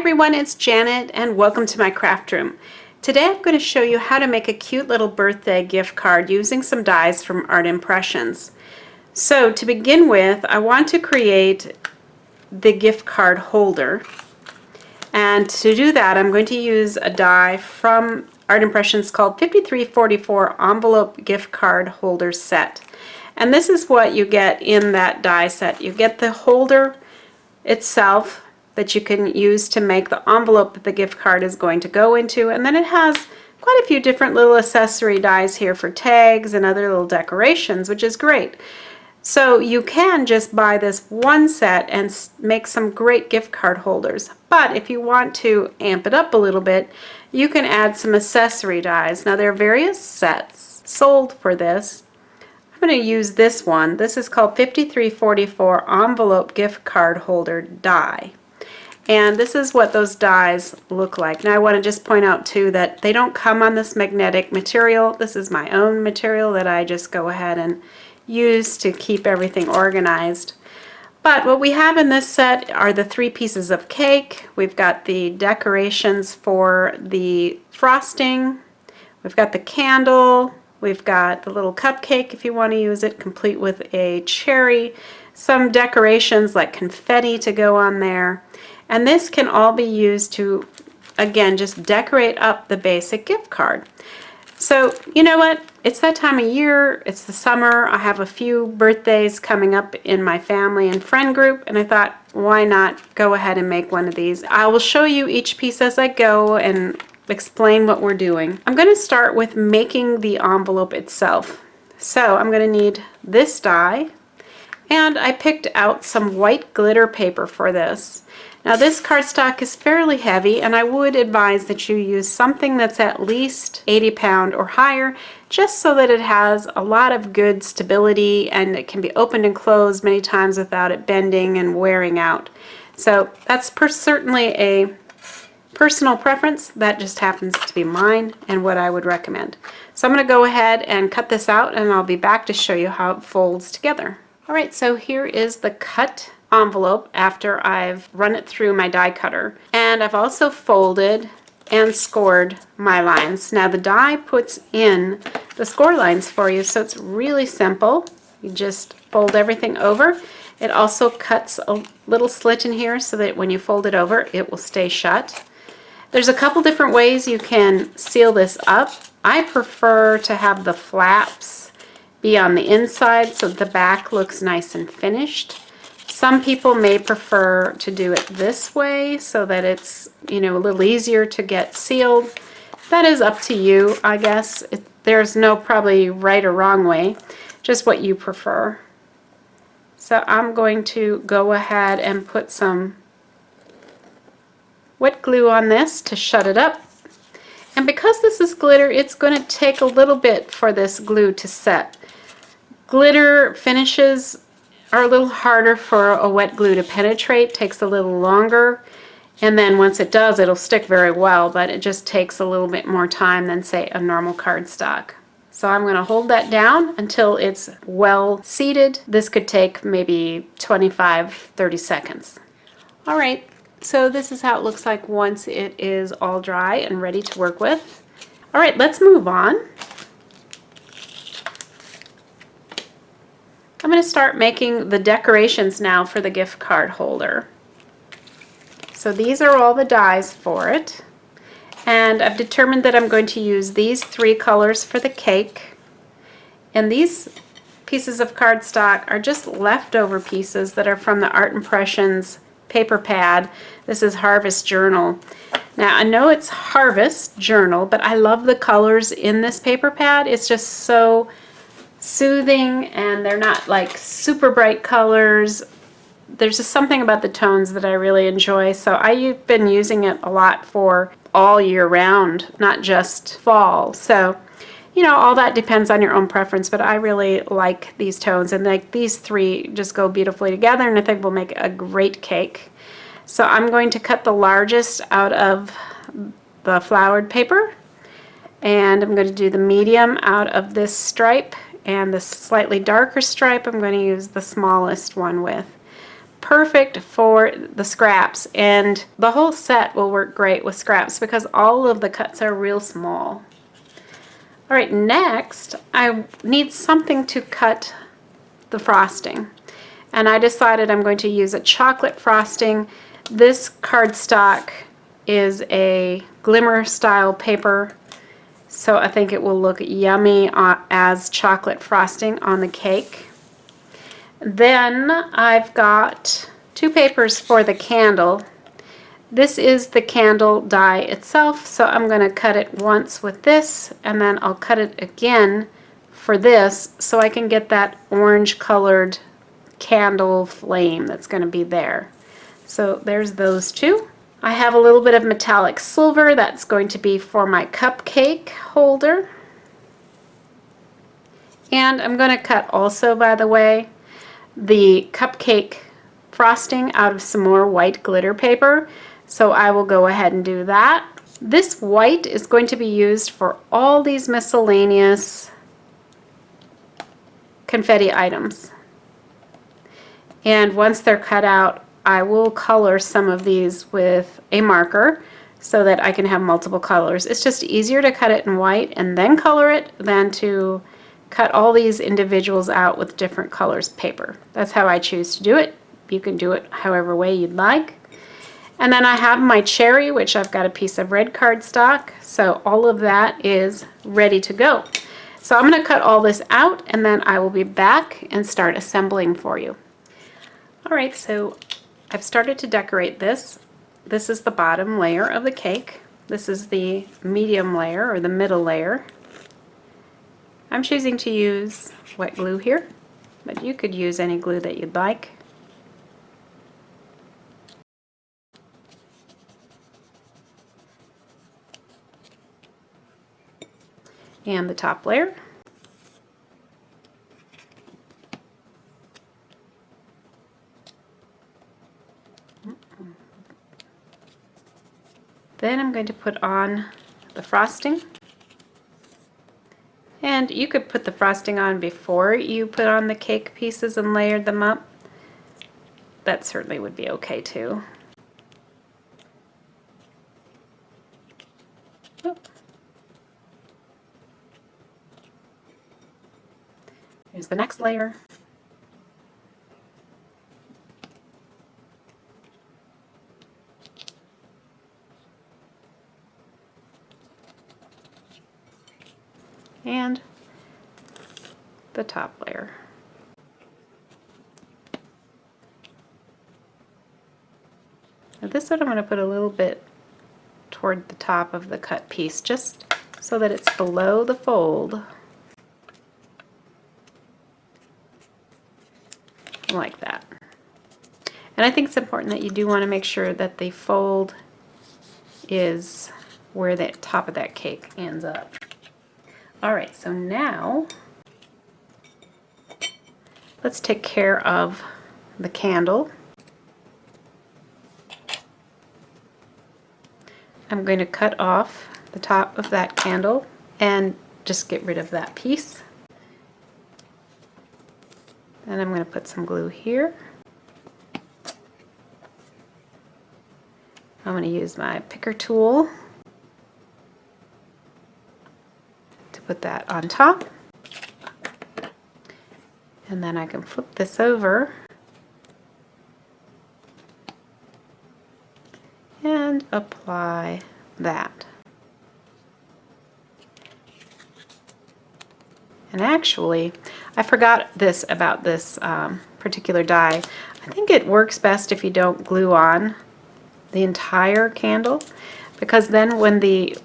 everyone, it's Janet and welcome to my craft room. Today I'm going to show you how to make a cute little birthday gift card using some dies from Art Impressions. So to begin with, I want to create the gift card holder, and to do that I'm going to use a die from Art Impressions called 5344 Envelope Gift Card Holder Set. And this is what you get in that die set. You get the holder itself that you can use to make the envelope that the gift card is going to go into, and then it has quite a few different little accessory dies here for tags and other little decorations, which is great. So you can just buy this one set and make some great gift card holders, but if you want to amp it up a little bit, you can add some accessory dies. Now there are various sets sold for this. I'm going to use this one. This is called 5344 Envelope Gift Card Holder Die. And this is what those dies look like. Now I want to just point out too that they don't come on this magnetic material. This is my own material that I just go ahead and use to keep everything organized. But what we have in this set are the 3 pieces of cake. We've got the decorations for the frosting. We've got the candle. We've got the little cupcake if you want to use it, complete with a cherry. Some decorations like confetti to go on there. And this can all be used to, again, just decorate up the basic gift card. So, you know what? It's that time of year. It's the summer. I have a few birthdays coming up in my family and friend group, and I thought, why not go ahead and make one of these? I will show you each piece as I go and explain what we're doing. I'm going to start with making the envelope itself. So I'm going to need this die, and I picked out some white glitter paper for this. Now this cardstock is fairly heavy, and I would advise that you use something that's at least 80 pound or higher, just so that it has a lot of good stability and it can be opened and closed many times without it bending and wearing out. So that's certainly a personal preference. That just happens to be mine and what I would recommend. So I'm going to go ahead and cut this out, and I'll be back to show you how it folds together. Alright, so here is the cut envelope after I've run it through my die cutter, and I've also folded and scored my lines. Now the die puts in the score lines for you, so it's really simple. You just fold everything over. It also cuts a little slit in here so that when you fold it over it will stay shut. There's a couple different ways you can seal this up. I prefer to have the flaps be on the inside so the back looks nice and finished. Some people may prefer to do it this way so that it's, you know, a little easier to get sealed. That is up to you, I guess. There's no probably right or wrong way, just what you prefer. So I'm going to go ahead and put some wet glue on this to shut it up. And because this is glitter, it's going to take a little bit for this glue to set. Glitter finishes are a little harder for a wet glue to penetrate, takes a little longer, and then once it does it'll stick very well, but it just takes a little bit more time than say a normal cardstock. So I'm going to hold that down until it's well seated. This could take maybe 25-30 seconds. Alright, so this is how it looks like once it is all dry and ready to work with. Alright, let's move on. I'm going to start making the decorations now for the gift card holder. So these are all the dies for it, and I've determined that I'm going to use these 3 colors for the cake, and these pieces of cardstock are just leftover pieces that are from the Art Impressions paper pad. This is Harvest Journal. Now I know it's Harvest Journal, but I love the colors in this paper pad. It's just so soothing, and they're not like super bright colors. There's just something about the tones that I really enjoy, so I've been using it a lot for all year round, not just fall. So, you know, all that depends on your own preference, but I really like these tones, and like these 3 just go beautifully together, and I think will make a great cake. So I'm going to cut the largest out of the flowered paper, and I'm going to do the medium out of this stripe, and the slightly darker stripe I'm going to use the smallest one with. perfect for the scraps, and the whole set will work great with scraps because all of the cuts are real small. All right, next I need something to cut the frosting, and I decided I'm going to use a chocolate frosting. This cardstock is a glimmer style paper, so I think it will look yummy as chocolate frosting on the cake. Then I've got two papers for the candle. This is the candle die itself, so I'm going to cut it once with this, and then I'll cut it again for this so I can get that orange colored candle flame that's going to be there. So there's those two. I have a little bit of metallic silver that's going to be for my cupcake holder. And I'm going to cut also, by the way, the cupcake frosting out of some more white glitter paper. So I will go ahead and do that. This white is going to be used for all these miscellaneous confetti items. And once they're cut out, I will color some of these with a marker so that I can have multiple colors. It's just easier to cut it in white and then color it than to cut all these individuals out with different colors paper. That's how I choose to do it. You can do it however way you'd like. And then I have my cherry, which I've got a piece of red cardstock, so all of that is ready to go. So I'm going to cut all this out, and then I will be back and start assembling for you. Alright, so I've started to decorate this. This is the bottom layer of the cake. This is the medium layer, or the middle layer. I'm choosing to use wet glue here, but you could use any glue that you'd like. And the top layer. Then I'm going to put on the frosting. And you could put the frosting on before you put on the cake pieces and layered them up. That certainly would be okay too. Here's the next layer. And the top layer. Now this one I'm going to put a little bit toward the top of the cut piece, just so that it's below the fold. Like that. And I think it's important that you do want to make sure that the fold is where the top of that cake ends up. Alright, so now let's take care of the candle. I'm going to cut off the top of that candle and just get rid of that piece. And I'm going to put some glue here. I'm going to use my picker tool to put that on top. And then I can flip this over and apply that. And actually, I forgot this about this particular die. I think it works best if you don't glue on the entire candle, because then when the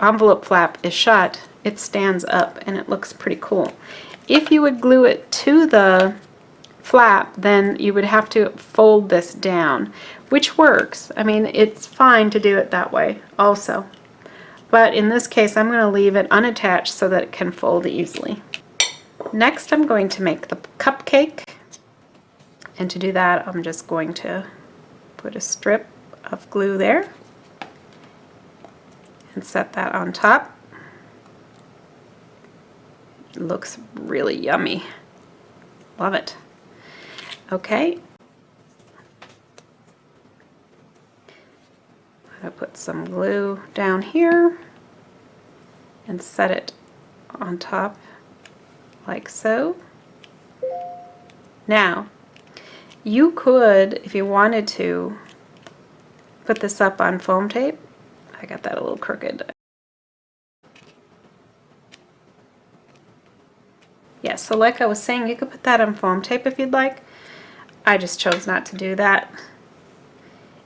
envelope flap is shut, it stands up and it looks pretty cool. If you would glue it to the flap, then you would have to fold this down, which works. I mean, it's fine to do it that way also. But in this case, I'm going to leave it unattached so that it can fold easily. Next, I'm going to make the cupcake. And to do that, I'm just going to put a strip of glue there and set that on top. It looks really yummy. Love it. Okay, I'm going to put some glue down here and set it on top like so. Now, you could, if you wanted to, put this up on foam tape. I got that a little crooked. Yeah, so like I was saying, you could put that on foam tape if you'd like. I just chose not to do that.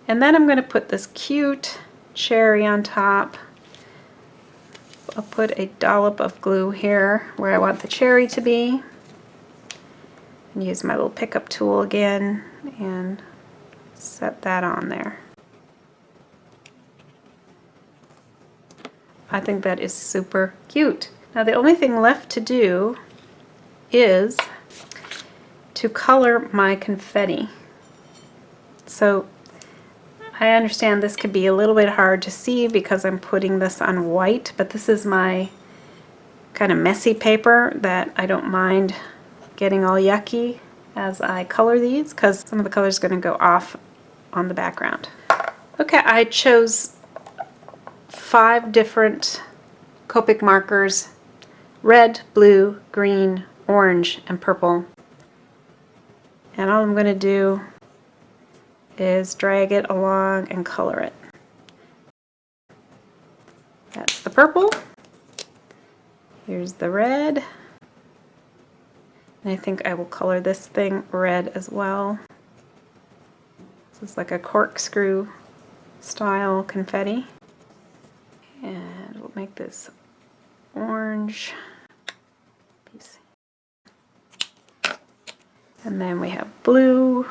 And then I'm going to put this cute cherry on top. I'll put a dollop of glue here where I want the cherry to be. And use my little pickup tool again and set that on there. I think that is super cute. Now the only thing left to do is to color my confetti. So I understand this could be a little bit hard to see because I'm putting this on white, but this is my kind of messy paper that I don't mind getting all yucky as I color these, because some of the color is going to go off on the background. Okay, I chose 5 different Copic markers: red, blue, green, orange, and purple. And all I'm going to do is drag it along and color it. That's the purple. Here's the red. And I think I will color this thing red as well. This is like a corkscrew style confetti. And we'll make this orange piece. And then we have blue.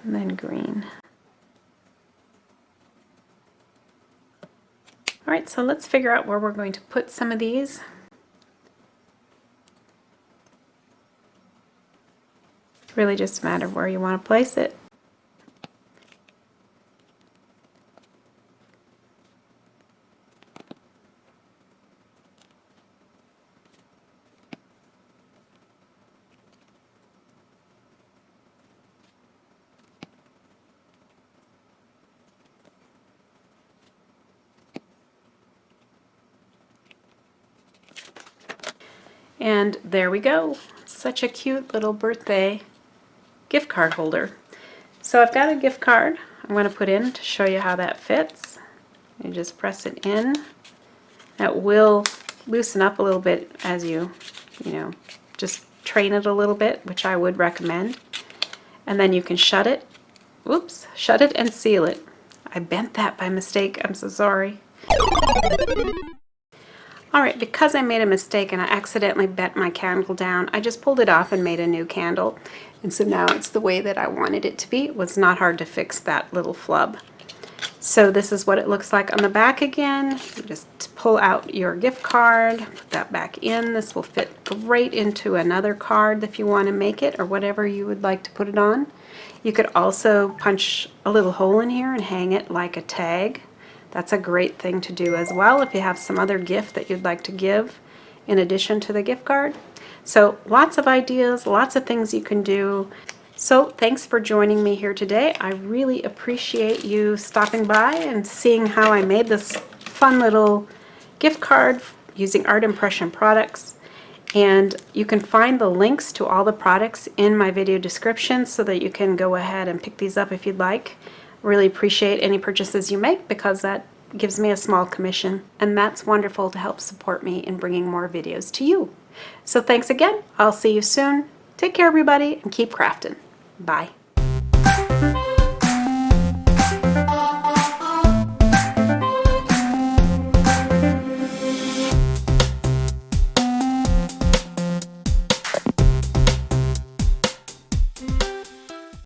And then green. Alright, so let's figure out where we're going to put some of these. It's really just a matter of where you want to place it. And there we go. Such a cute little birthday gift card holder. So I've got a gift card I'm going to put in to show you how that fits. You just press it in. That will loosen up a little bit as you just train it a little bit, which I would recommend. And then you can shut it. Oops, shut it and seal it. I bent that by mistake. I'm so sorry. Alright, because I made a mistake and I accidentally bent my candle down, I just pulled it off and made a new candle. And so now it's the way that I wanted it to be. It was not hard to fix that little flub. So this is what it looks like on the back again. You just pull out your gift card, put that back in. This will fit great into another card if you want to make it, or whatever you would like to put it on. You could also punch a little hole in here and hang it like a tag. That's a great thing to do as well if you have some other gift that you'd like to give in addition to the gift card. So lots of ideas, lots of things you can do. So thanks for joining me here today. I really appreciate you stopping by and seeing how I made this fun little gift card using art impression products. And you can find the links to all the products in my video description so that you can go ahead and pick these up if you'd like. Really appreciate any purchases you make because that gives me a small commission, and that's wonderful to help support me in bringing more videos to you. So thanks again. I'll see you soon. Take care, everybody, and keep crafting. Bye.